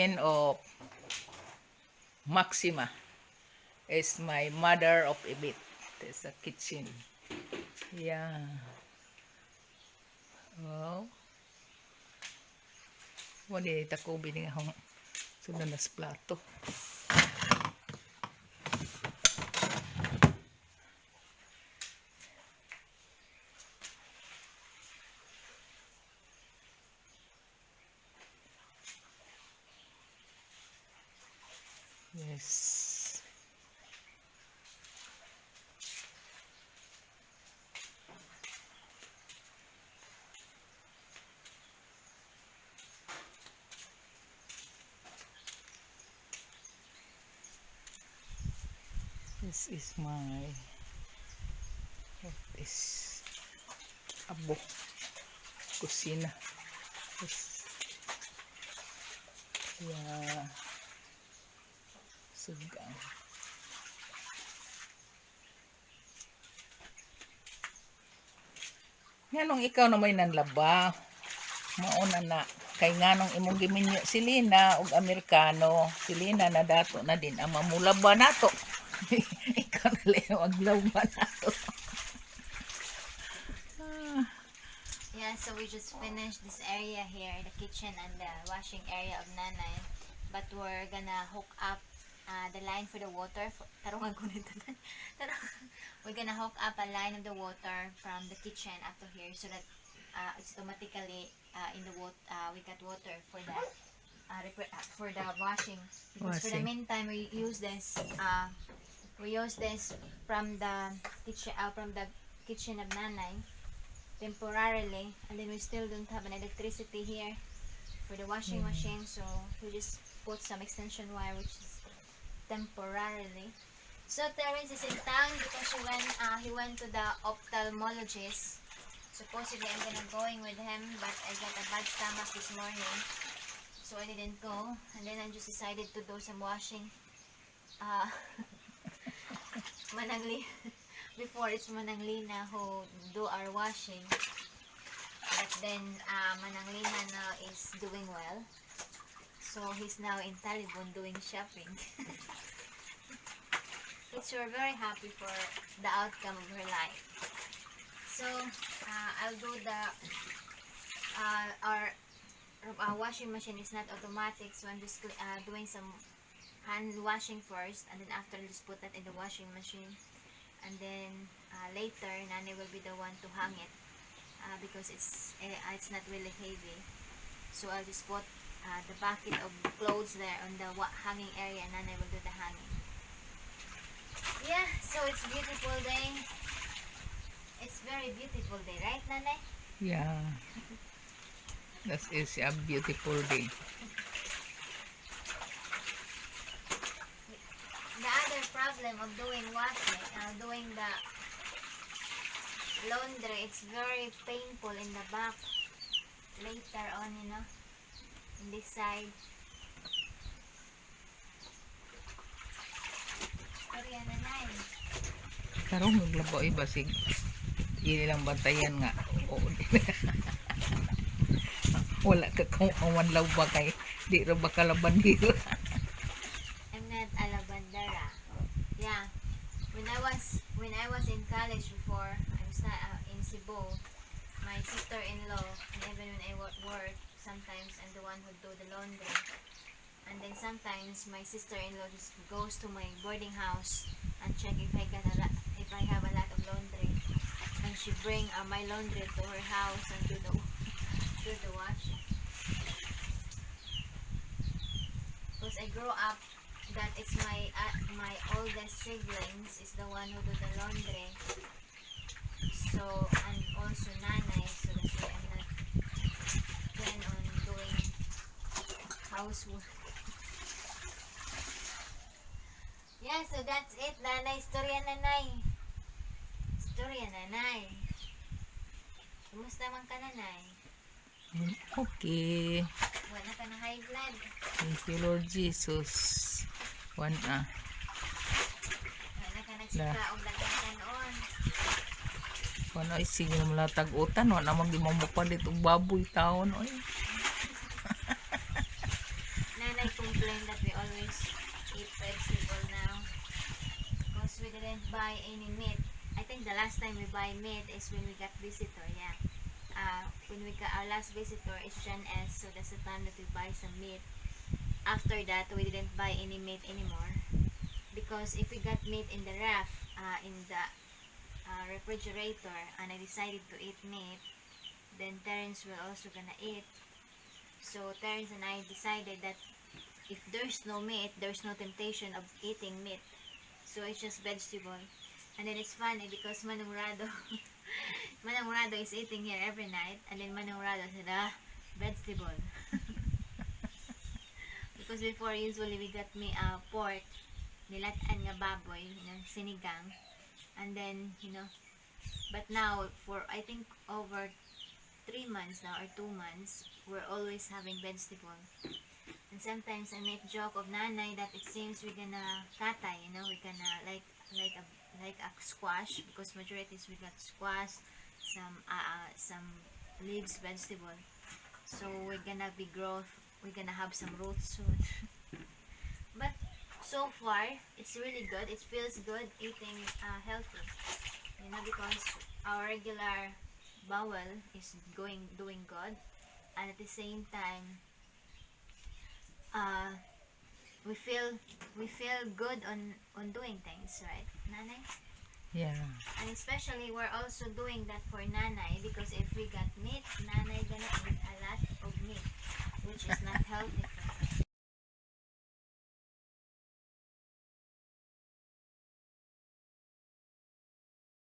Of Maxima is my mother of Ibit. There's a kitchen. Yeah. Oh. Wali tako bini akong sunod na sa plato. Yes. This is my abo kusina. This, yeah. Sugang. Nganong ikaw na may nanlaba? Mauna na. Kay nganong imong giminyo si Lina og Amerikano. Si Lina na dato na din ang mamulaba nato. Ikaw na lang maglaba nato. Yeah, so we just finished this area here, the kitchen and the washing area of Nanay. But we're gonna hook up the line for the water. Tarungan ko nito. We're gonna hook up a line of the water from the kitchen up to here so that it's automatically in the water. We got water for the washing. Because for the meantime, we use this from the kitchen of Nanay temporarily, and then we still don't have an electricity here for the washing machine, so we just put some extension wire, which is temporarily. So Terence is in town because he went to the ophthalmologist. Supposedly I'm gonna going with him, but I got a bad stomach this morning, so I didn't go. And then I just decided to do some washing. Manangli before it's Mananglina who do our washing, but then Mananglina now is doing well, so he's now in Talibon doing shopping. Which we're very happy for the outcome of her life. So I'll do our washing machine is not automatic, so I'm just doing some hand washing first, and then after I'll just put that in the washing machine, and then later Nanay will be the one to hang it because it's not really heavy. So I'll just put the bucket of clothes there on the hanging area, and Nanay will do the hanging. Yeah, so it's beautiful day. It's very beautiful day, right, Nanay? Yeah. That is a beautiful day. The other problem of doing washing, doing the laundry, it's very painful in the back. Later on, in this side. Sorry, Nanay. Karong maglaba iba sig inilang bantayan nga. Oo. Wala ka kung awan law ba kay di ra ba kalaban dito. I'm not a lavandera. Yeah. When I was in college before, I was in Cebu. My sister-in-law, and even when I work, sometimes I'm the one who do the laundry. And then sometimes my sister-in-law just goes to my boarding house and check if I have a lot of laundry. And she bring my laundry to her house and do the washing. Because I grew up that it's my oldest siblings is the one who do the laundry. So, and also Nanay, so that's why I'm not plan on doing housework. Yeah, so that's it, Nanay. Storya Nanay. Storya Nanay. Kumusta man ka, Nanay? Okay. Wala ka na high blood. Thank you, Lord Jesus. Wala ka nagsika o lagyan noon. Wala sige mo lang tag-utan. Wala naman di mo mapalit og baboy taon. Nanay, learned that we always eat vegetable now because we didn't buy any meat. I think the last time we buy meat is when we got visitor, yeah. When we got our last visitor is Jan S, so that's the time that we buy some meat. After that, we didn't buy any meat anymore because if we got meat in the ref, in the refrigerator, and I decided to eat meat, then Terence will also gonna eat. So Terence and I decided that if there's no meat, there's no temptation of eating meat. So it's just vegetable. And then it's funny because Manong Rado, Manong Rado is eating here every night, and then Manong Rado said, vegetable. Because before usually we got me pork, nilatan nga baboy, sinigang, and then but now for I think over 3 months now or 2 months, we're always having vegetable. And sometimes I make joke of Nanay that it seems we're gonna katay, we're gonna like a squash, because majority is we got squash, some leaves vegetable. So we're gonna have some roots soon. But so far, it's really good. It feels good eating healthy, because our regular bowel is doing good, and at the same time, we feel good on doing things, right, Nanay? Yeah. And especially we're also doing that for Nanay, because if we got meat, Nanay gonna eat a lot of meat, which is not healthy for her.